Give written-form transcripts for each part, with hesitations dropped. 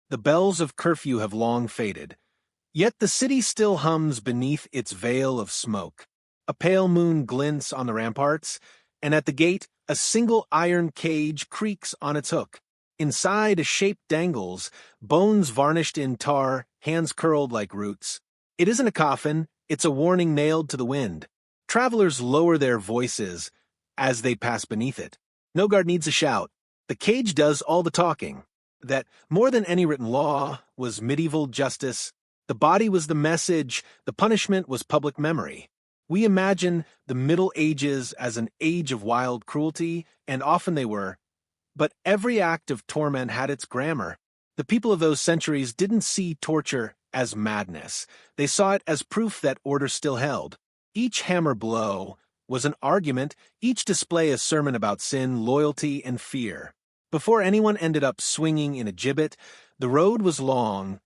The bells of curfew have long faded, yet the city still hums beneath its veil of smoke. A pale moon glints on the ramparts, and at the gate a single iron cage creaks on its hook. Inside a shape dangles, bones varnished in tar, hands curled like roots. It isn't a coffin, it's a warning nailed to the wind. Travelers lower their voices as they pass beneath it. No guard needs a shout. The cage does all the talking. That, more than any written law, was medieval justice. The body was the message, the punishment was public memory. We imagine the Middle Ages as an age of wild cruelty, and often they were. But every act of torment had its grammar. The people of those centuries didn't see torture as madness. They saw it as proof that order still held. Each hammer blow was an argument, each display a sermon about sin, loyalty, and fear. Before anyone ended up swinging in a gibbet, the road was long.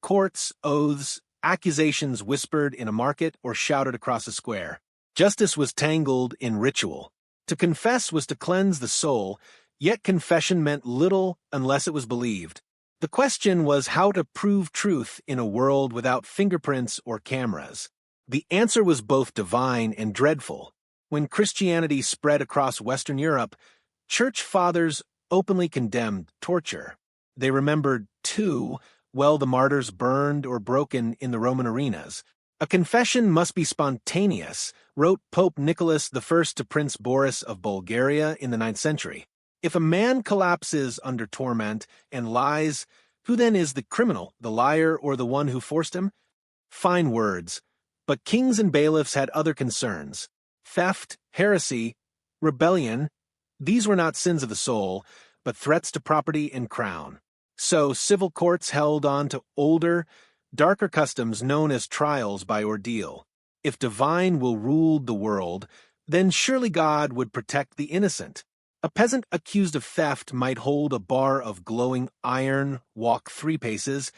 Courts, oaths, accusations whispered in a market or shouted across a square. Justice was tangled in ritual. To confess was to cleanse the soul, yet confession meant little unless it was believed. The question was how to prove truth in a world without fingerprints or cameras. The answer was both divine and dreadful. When Christianity spread across Western Europe, church fathers openly condemned torture. They remembered, too, the martyrs burned or broken in the Roman arenas. A confession must be spontaneous, wrote Pope Nicholas I to Prince Boris of Bulgaria in the 9th century. If a man collapses under torment and lies, who then is the criminal, the liar, or the one who forced him? Fine words. But kings and bailiffs had other concerns. Theft, heresy, rebellion. These were not sins of the soul, but threats to property and crown. So civil courts held on to older, darker customs known as trials by ordeal. If divine will ruled the world, then surely God would protect the innocent. A peasant accused of theft might hold a bar of glowing iron, walk 3 paces,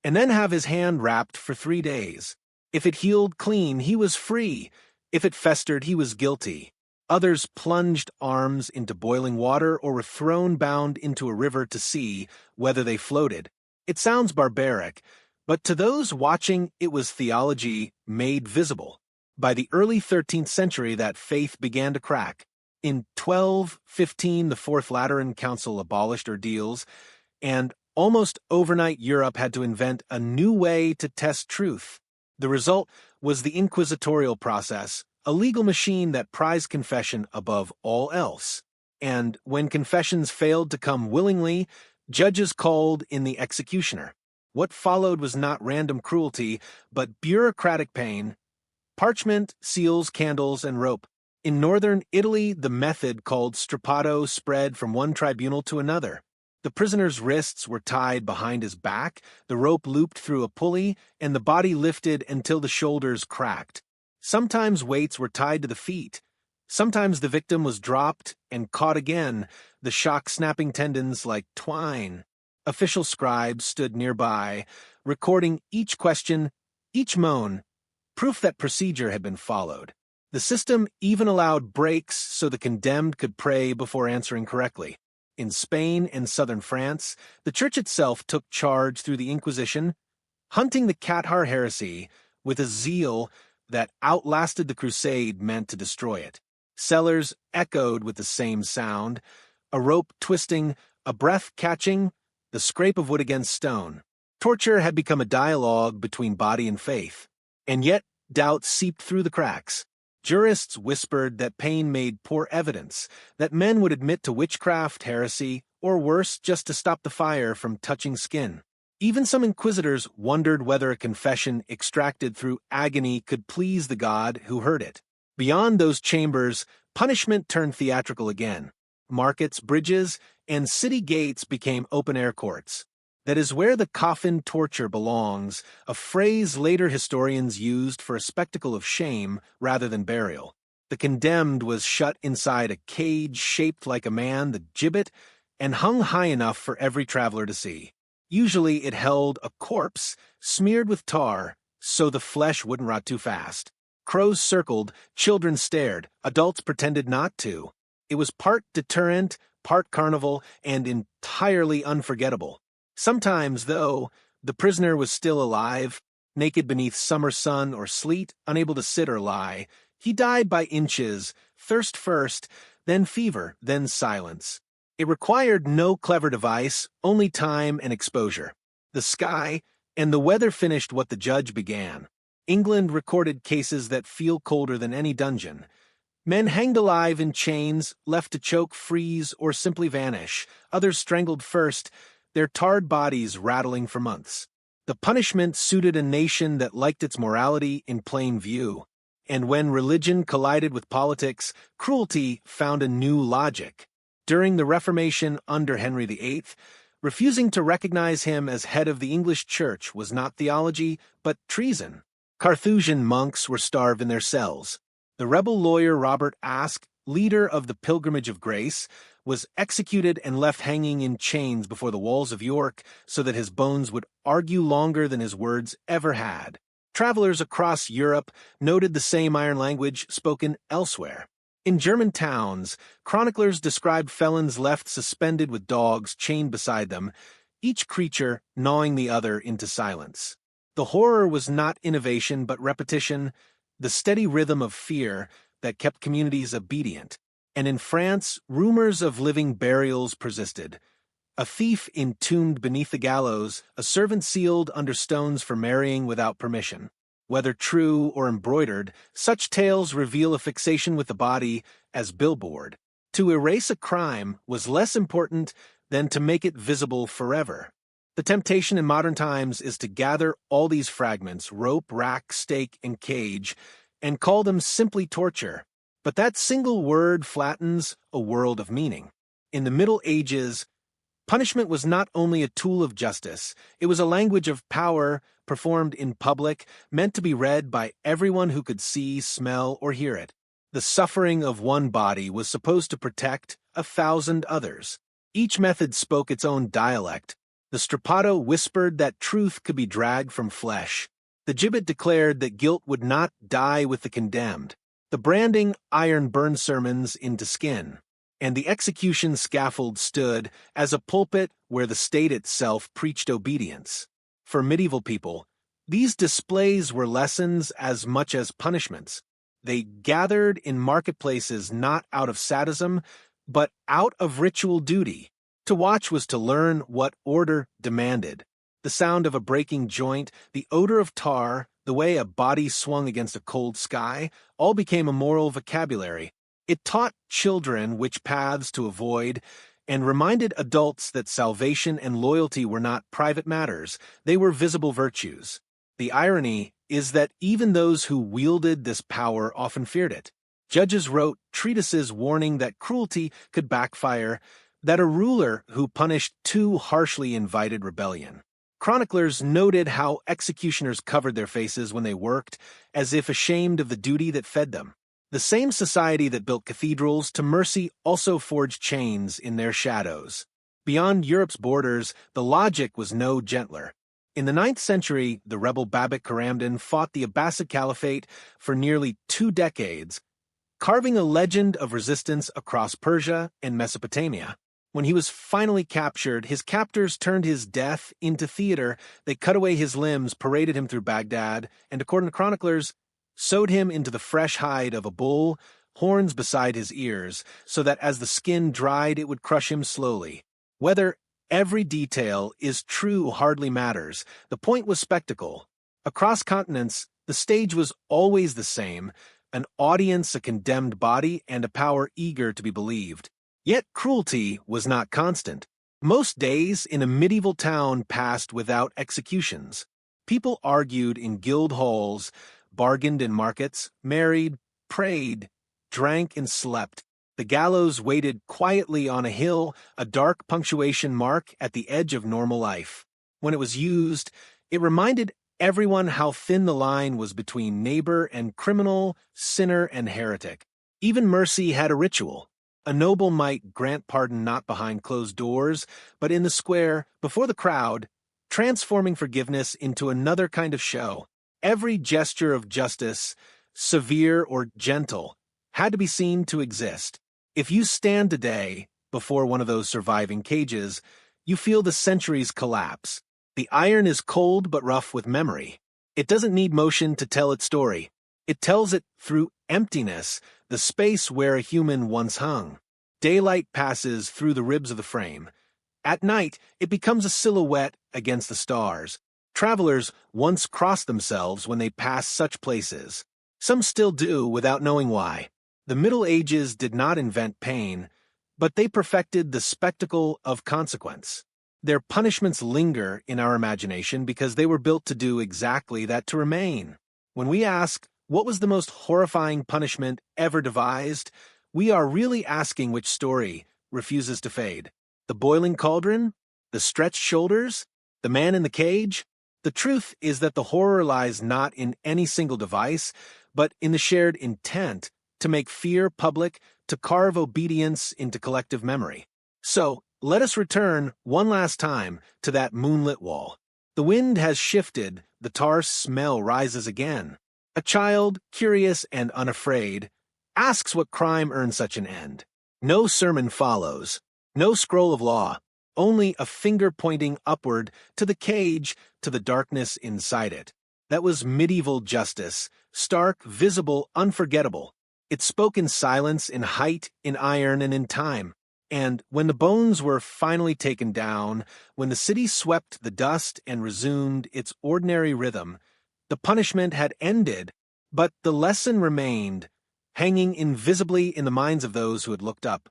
and then have his hand wrapped for 3 days. If it healed clean, he was free. If it festered, he was guilty. Others plunged arms into boiling water or were thrown bound into a river to see whether they floated. It sounds barbaric, but to those watching it was theology made visible. By the early 13th century that faith began to crack. In 1215 the Fourth Lateran Council abolished ordeals, and almost overnight Europe had to invent a new way to test truth. The result was the inquisitorial process, a legal machine that prized confession above all else. And when confessions failed to come willingly, judges called in the executioner. What followed was not random cruelty, but bureaucratic pain. Parchment, seals, candles, and rope. In northern Italy, the method called strappato spread from one tribunal to another. The prisoner's wrists were tied behind his back, the rope looped through a pulley, and the body lifted until the shoulders cracked. Sometimes weights were tied to the feet. Sometimes the victim was dropped and caught again, the shock snapping tendons like twine. Official scribes stood nearby, recording each question, each moan, proof that procedure had been followed. The system even allowed breaks so the condemned could pray before answering correctly. In Spain and southern France, the Church itself took charge through the Inquisition, hunting the Cathar heresy with a zeal that outlasted the crusade meant to destroy it. Cellars echoed with the same sound, a rope twisting, a breath catching, the scrape of wood against stone. Torture had become a dialogue between body and faith, and yet doubt seeped through the cracks. Jurists whispered that pain made poor evidence, that men would admit to witchcraft, heresy, or worse, just to stop the fire from touching skin. Even some inquisitors wondered whether a confession extracted through agony could please the God who heard it. Beyond those chambers, punishment turned theatrical again. Markets, bridges, and city gates became open-air courts. That is where the coffin torture belongs, a phrase later historians used for a spectacle of shame rather than burial. The condemned was shut inside a cage shaped like a man, the gibbet, and hung high enough for every traveler to see. Usually it held a corpse smeared with tar so the flesh wouldn't rot too fast. Crows circled, children stared, adults pretended not to. It was part deterrent, part carnival, and entirely unforgettable. Sometimes, though, the prisoner was still alive, naked beneath summer sun or sleet, unable to sit or lie. He died by inches, thirst first, then fever, then silence. It required no clever device, only time and exposure. The sky and the weather finished what the judge began. England recorded cases that feel colder than any dungeon. Men hanged alive in chains, left to choke, freeze, or simply vanish. Others strangled first, their tarred bodies rattling for months. The punishment suited a nation that liked its morality in plain view. And when religion collided with politics, cruelty found a new logic. During the Reformation under Henry VIII, refusing to recognize him as head of the English Church was not theology, but treason. Carthusian monks were starved in their cells. The rebel lawyer Robert Aske, leader of the Pilgrimage of Grace, was executed and left hanging in chains before the walls of York so that his bones would argue longer than his words ever had. Travelers across Europe noted the same iron language spoken elsewhere. In German towns, chroniclers described felons left suspended with dogs chained beside them, each creature gnawing the other into silence. The horror was not innovation but repetition, the steady rhythm of fear that kept communities obedient. And in France, rumors of living burials persisted. A thief entombed beneath the gallows, a servant sealed under stones for marrying without permission. Whether true or embroidered, such tales reveal a fixation with the body as billboard. To erase a crime was less important than to make it visible forever. The temptation in modern times is to gather all these fragments, rope, rack, stake, and cage, and call them simply torture. But that single word flattens a world of meaning. In the Middle Ages, punishment was not only a tool of justice, it was a language of power performed in public, meant to be read by everyone who could see, smell, or hear it. The suffering of one body was supposed to protect 1,000 others. Each method spoke its own dialect. The strappado whispered that truth could be dragged from flesh. The gibbet declared that guilt would not die with the condemned. The branding iron burned sermons into skin. And the execution scaffold stood as a pulpit where the state itself preached obedience. For medieval people, these displays were lessons as much as punishments. They gathered in marketplaces not out of sadism, but out of ritual duty. To watch was to learn what order demanded. The sound of a breaking joint, the odor of tar, the way a body swung against a cold sky, all became a moral vocabulary. It taught children which paths to avoid and reminded adults that salvation and loyalty were not private matters, they were visible virtues. The irony is that even those who wielded this power often feared it. Judges wrote treatises warning that cruelty could backfire, that a ruler who punished too harshly invited rebellion. Chroniclers noted how executioners covered their faces when they worked, as if ashamed of the duty that fed them. The same society that built cathedrals to mercy also forged chains in their shadows. Beyond Europe's borders, the logic was no gentler. In the 9th century, the rebel Babak Karamdan fought the Abbasid Caliphate for nearly 2 decades, carving a legend of resistance across Persia and Mesopotamia. When he was finally captured, his captors turned his death into theater. They cut away his limbs, paraded him through Baghdad, and according to chroniclers, sewed him into the fresh hide of a bull, horns beside his ears, so that as the skin dried it would crush him slowly. Whether every detail is true hardly matters. The point was spectacle. Across continents, the stage was always the same, an audience, a condemned body, and a power eager to be believed. Yet cruelty was not constant. Most days in a medieval town passed without executions. People argued in guild halls, bargained in markets, married, prayed, drank, and slept. The gallows waited quietly on a hill, a dark punctuation mark at the edge of normal life. When it was used, it reminded everyone how thin the line was between neighbor and criminal, sinner and heretic. Even mercy had a ritual. A noble might grant pardon not behind closed doors, but in the square, before the crowd, transforming forgiveness into another kind of show. Every gesture of justice, severe or gentle, had to be seen to exist. If you stand today before one of those surviving cages, You feel the centuries collapse. The iron is cold but rough with memory. It doesn't need motion to tell its story. It tells it through emptiness, the space where a human once hung. Daylight passes through the ribs of the frame. At night, it becomes a silhouette against the stars. Travelers once crossed themselves when they passed such places. Some still do without knowing why. The Middle Ages did not invent pain, but they perfected the spectacle of consequence. Their punishments linger in our imagination because they were built to do exactly that, to remain. When we ask, what was the most horrifying punishment ever devised, we are really asking which story refuses to fade. The boiling cauldron? The stretched shoulders? The man in the cage? The truth is that the horror lies not in any single device, but in the shared intent to make fear public, to carve obedience into collective memory. So, let us return one last time to that moonlit wall. The wind has shifted, the tar smell rises again. A child, curious and unafraid, asks what crime earned such an end. No sermon follows, no scroll of law, only a finger pointing upward to the cage, to the darkness inside it. That was medieval justice, stark, visible, unforgettable. It spoke in silence, in height, in iron, and in time. And when the bones were finally taken down, when the city swept the dust and resumed its ordinary rhythm, the punishment had ended, but the lesson remained, hanging invisibly in the minds of those who had looked up.